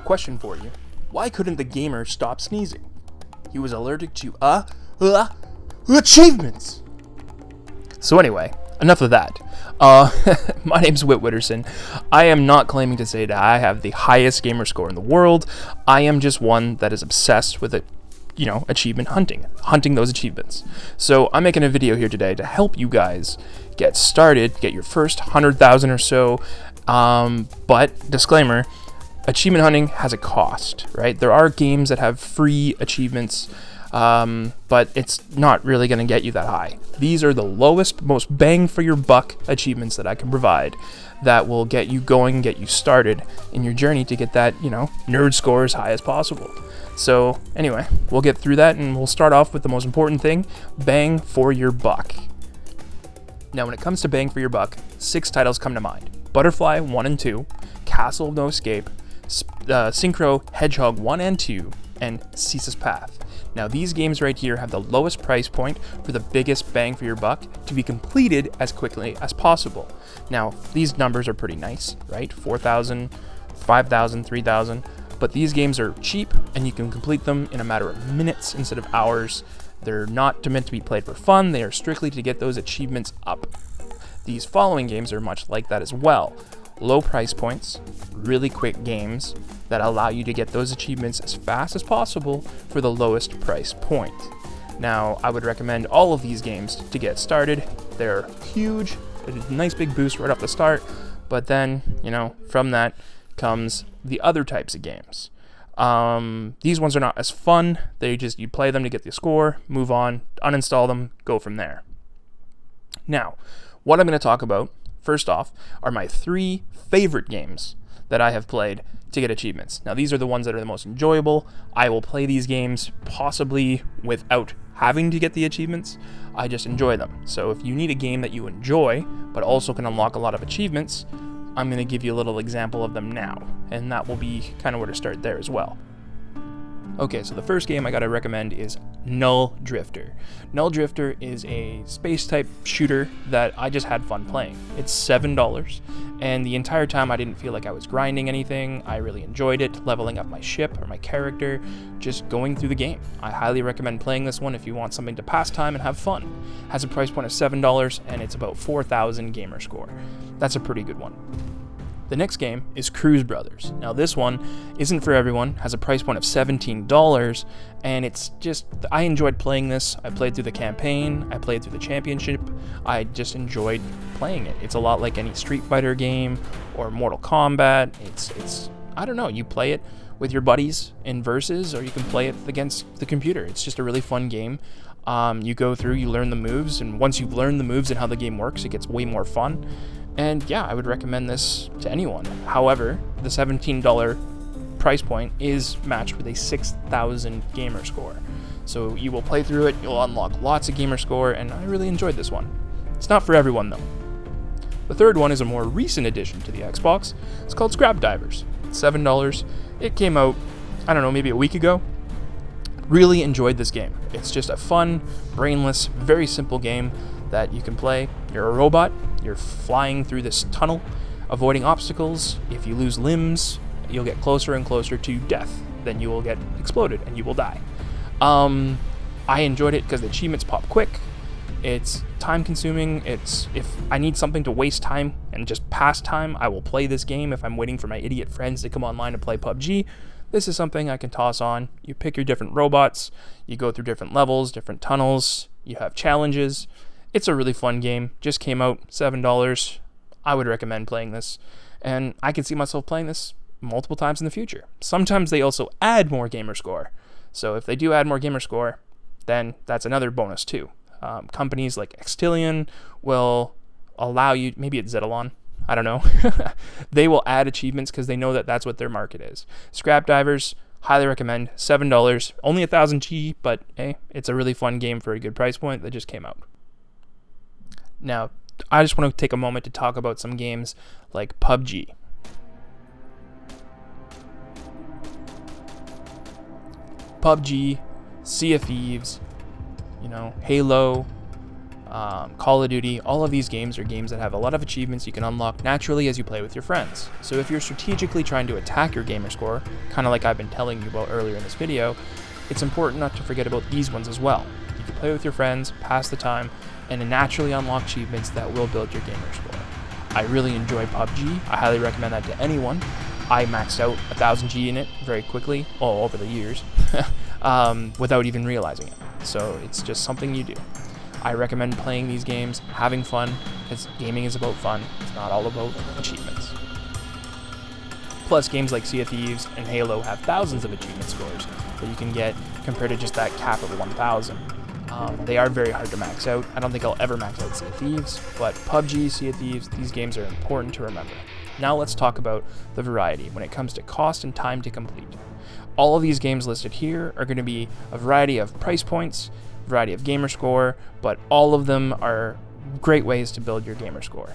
Question for you. Why couldn't the gamer stop sneezing? He was allergic to, achievements! So anyway, enough of that. My name's Whit Witterson. I am not claiming to say that I have the highest gamer score in the world. I am just one that is obsessed with it, achievement hunting those achievements. So I'm making a video here today to help you guys get started, get your first 100,000 or so. But disclaimer, achievement hunting has a cost, right? There are games that have free achievements, but it's not really going to get you that high. These are the lowest, most bang for your buck achievements that I can provide that will get you going, get you started in your journey to get that, nerd score as high as possible. So anyway, we'll get through that, and we'll start off with the most important thing: bang for your buck. Now, when it comes to bang for your buck, 6 titles come to mind: Butterfly 1 and 2, Castle of No Escape, Synchro Hedgehog 1 and 2, and Sissa's Path. Now, these games right here have the lowest price point for the biggest bang for your buck to be completed as quickly as possible. Now, these numbers are pretty nice, right? 4,000, 5,000, 3,000. But these games are cheap, and you can complete them in a matter of minutes instead of hours. They're not meant to be played for fun. They are strictly to get those achievements up. These following games are much like that as well. Low price points, really quick games that allow you to get those achievements as fast as possible for the lowest price point. Now, I would recommend all of these games to get started. They're huge, a nice big boost right off the start, but then, from that comes the other types of games. These ones are not as fun. You play them to get the score, move on, uninstall them, go from there. Now, what I'm going to talk about first off are my 3 favorite games that I have played to get achievements. Now, these are the ones that are the most enjoyable. I will play these games possibly without having to get the achievements. I just enjoy them. So if you need a game that you enjoy but also can unlock a lot of achievements, I'm going to give you a little example of them now, and that will be kind of where to start there as well. Okay, so the first game I gotta recommend is Null Drifter. Null Drifter is a space-type shooter that I just had fun playing. It's $7, and the entire time I didn't feel like I was grinding anything. I really enjoyed it, leveling up my ship or my character, just going through the game. I highly recommend playing this one if you want something to pass time and have fun. It has a price point of $7, and it's about 4,000 gamer score. That's a pretty good one. The next game is Cruise Brothers. Now, this one isn't for everyone, has a price point of $17, and it's just, I enjoyed playing this. I played through the campaign, I played through the championship, I just enjoyed playing it. It's a lot like any Street Fighter game or Mortal Kombat. It's I don't know, you play it with your buddies in versus, or you can play it against the computer. It's just a really fun game. You go through, you learn the moves, and once you've learned the moves and how the game works, it gets way more fun. And yeah, I would recommend this to anyone. However, the $17 price point is matched with a 6,000 gamer score. So you will play through it, you'll unlock lots of gamer score, and I really enjoyed this one. It's not for everyone though. The third one is a more recent addition to the Xbox. It's called Scrap Divers. It's $7. It came out, I don't know, maybe a week ago. Really enjoyed this game. It's just a fun, brainless, very simple game that you can play. You're a robot, you're flying through this tunnel, avoiding obstacles. If you lose limbs, you'll get closer and closer to death. Then you will get exploded and you will die. I enjoyed it because the achievements pop quick. It's time consuming. If I need something to waste time and just pass time, I will play this game. If I'm waiting for my idiot friends to come online to play PUBG, this is something I can toss on. You pick your different robots, you go through different levels, different tunnels, you have challenges. It's a really fun game. Just came out, $7. I would recommend playing this. And I can see myself playing this multiple times in the future. Sometimes they also add more gamer score. So if they do add more gamer score, then that's another bonus too. Companies like Xtillion will allow you, maybe it's Zetalon, I don't know. They will add achievements because they know that that's what their market is. Scrap Divers, highly recommend, $7. Only 1,000 G, but hey, it's a really fun game for a good price point that just came out. Now, I just want to take a moment to talk about some games like PUBG. PUBG, Sea of Thieves, Halo, Call of Duty, all of these games are games that have a lot of achievements you can unlock naturally as you play with your friends. So if you're strategically trying to attack your gamer score, kind of like I've been telling you about earlier in this video, it's important not to forget about these ones as well. You can play with your friends, pass the time, and naturally unlock achievements that will build your gamer score. I really enjoy PUBG. I highly recommend that to anyone. I maxed out 1000 G in it very quickly, over the years, without even realizing it. So it's just something you do. I recommend playing these games, having fun, because gaming is about fun. It's not all about achievements. Plus, games like Sea of Thieves and Halo have thousands of achievement scores that you can get compared to just that cap of 1000. They are very hard to max out. I don't think I'll ever max out Sea of Thieves, but PUBG, Sea of Thieves, these games are important to remember. Now let's talk about the variety when it comes to cost and time to complete. All of these games listed here are going to be a variety of price points, variety of gamer score, but all of them are great ways to build your gamer score.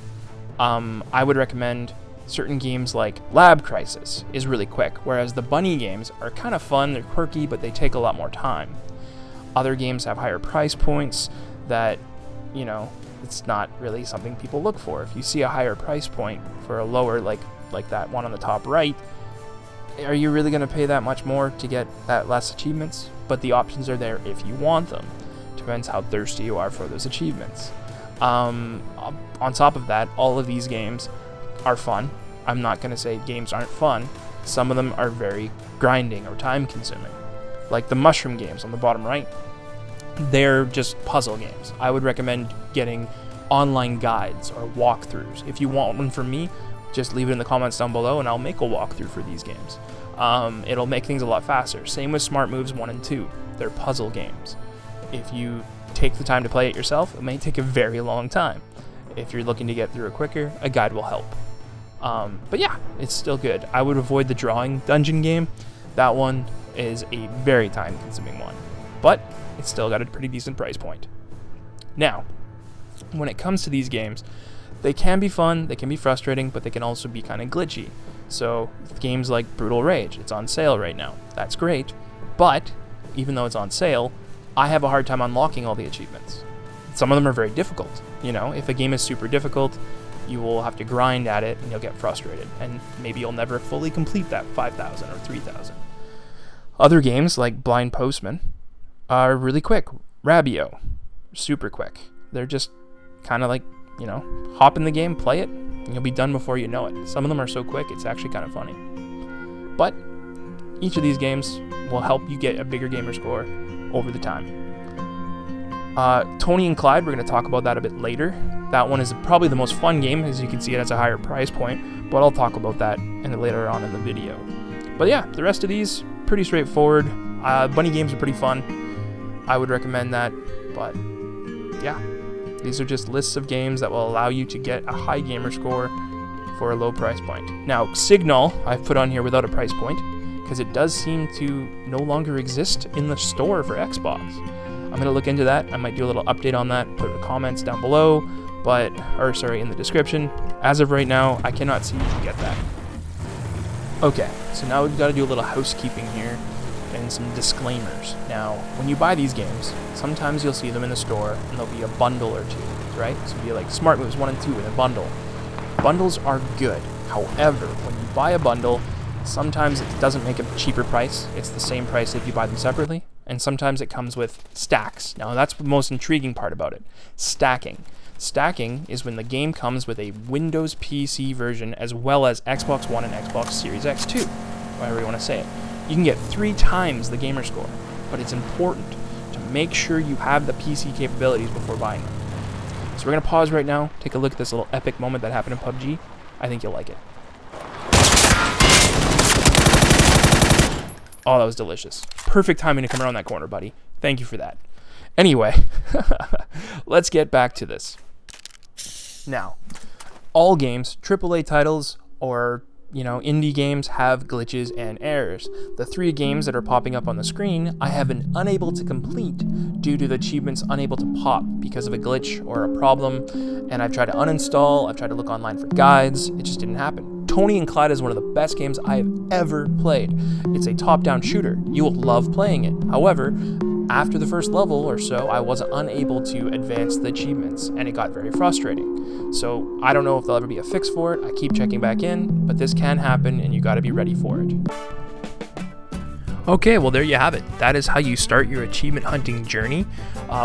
I would recommend certain games like Lab Crisis is really quick, whereas the bunny games are kind of fun, they're quirky, but they take a lot more time. Other games have higher price points that, you know, it's not really something people look for. If you see a higher price point for a lower, like that one on the top right, are you really going to pay that much more to get that less achievements? But the options are there if you want them. Depends how thirsty you are for those achievements. On top of that, all of these games are fun. I'm not going to say games aren't fun. Some of them are very grinding or time consuming. Like the mushroom games on the bottom right, they're just puzzle games. I would recommend getting online guides or walkthroughs. If you want one from me, just leave it in the comments down below and I'll make a walkthrough for these games. It'll make things a lot faster. Same with Smart Moves 1 and 2. They're puzzle games. If you take the time to play it yourself, it may take a very long time. If you're looking to get through it quicker, a guide will help. But yeah, it's still good. I would avoid the Drawngeon game. That one is a very time-consuming one, but it's still got a pretty decent price point. Now, when it comes to these games, they can be fun, they can be frustrating, but they can also be kind of glitchy. So games like Brutal Rage, it's on sale right now. That's great, but even though it's on sale, I have a hard time unlocking all the achievements. Some of them are very difficult. You know, if a game is super difficult, you will have to grind at it and you'll get frustrated, and maybe you'll never fully complete that 5,000 or 3,000. Other games like Blind Postman are really quick. Rabio, super quick. They're just kind of like, you know, hop in the game, play it, and you'll be done before you know it. Some of them are so quick, it's actually kind of funny. But each of these games will help you get a bigger gamer score over the time. Tony and Clyde, we're going to talk about that a bit later. That one is probably the most fun game, as you can see it has a higher price point, but I'll talk about that later on in the video. But yeah, the rest of these, pretty straightforward. Bunny games are pretty fun. I would recommend that, but yeah. These are just lists of games that will allow you to get a high gamer score for a low price point. Now, sig.NULL I've put on here without a price point, because it does seem to no longer exist in the store for Xbox. I'm going to look into that. I might do a little update on that, put the comments down below, in the description. As of right now, I cannot see you can get that. Okay, so now we've got to do a little housekeeping here and some disclaimers. Now, when you buy these games, sometimes you'll see them in the store and there'll be a bundle or two, right? So it'll be like Smart Moves 1 and 2 in a bundle. Bundles are good. However, when you buy a bundle, sometimes it doesn't make a cheaper price. It's the same price if you buy them separately. And sometimes it comes with stacks. Now, that's the most intriguing part about it. Stacking. Stacking is when the game comes with a Windows PC version as well as Xbox One and Xbox Series X2, however you want to say it. You can get 3 times the gamer score, but it's important to make sure you have the PC capabilities before buying them. So we're going to pause right now, take a look at this little epic moment that happened in PUBG. I think you'll like it. Oh, that was delicious. Perfect timing to come around that corner, buddy. Thank you for that. Anyway, let's get back to this. Now, all games, AAA titles, or indie games have glitches and errors. The 3 games that are popping up on the screen, I have been unable to complete due to the achievements unable to pop because of a glitch or a problem, and I've tried to uninstall, I've tried to look online for guides, it just didn't happen. Tony and Clyde is one of the best games I have ever played. It's a top-down shooter. You will love playing it. However, after the first level or so, I was unable to advance the achievements, and it got very frustrating. So I don't know if there'll ever be a fix for it. I keep checking back in, but this can happen, and you got to be ready for it. Okay, well there you have it. That is how you start your achievement hunting journey.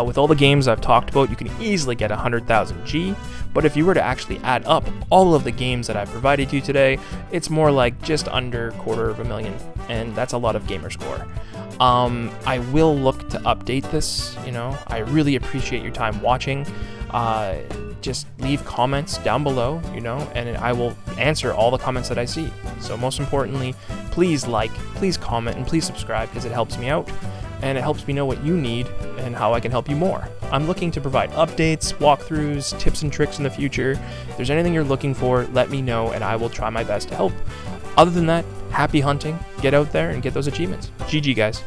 With all the games I've talked about, you can easily get 100,000 G, but if you were to actually add up all of the games that I've provided you today, it's more like just under 250,000, and that's a lot of Gamerscore. I will look to update this, I really appreciate your time watching. Just leave comments down below, and I will answer all the comments that I see. So most importantly, please like, please comment, and please subscribe because it helps me out, and it helps me know what you need and how I can help you more. I'm looking to provide updates, walkthroughs, tips and tricks in the future. If there's anything you're looking for, let me know and I will try my best to help. Other than that, happy hunting, get out there and get those achievements. GG guys.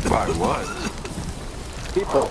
By what? People.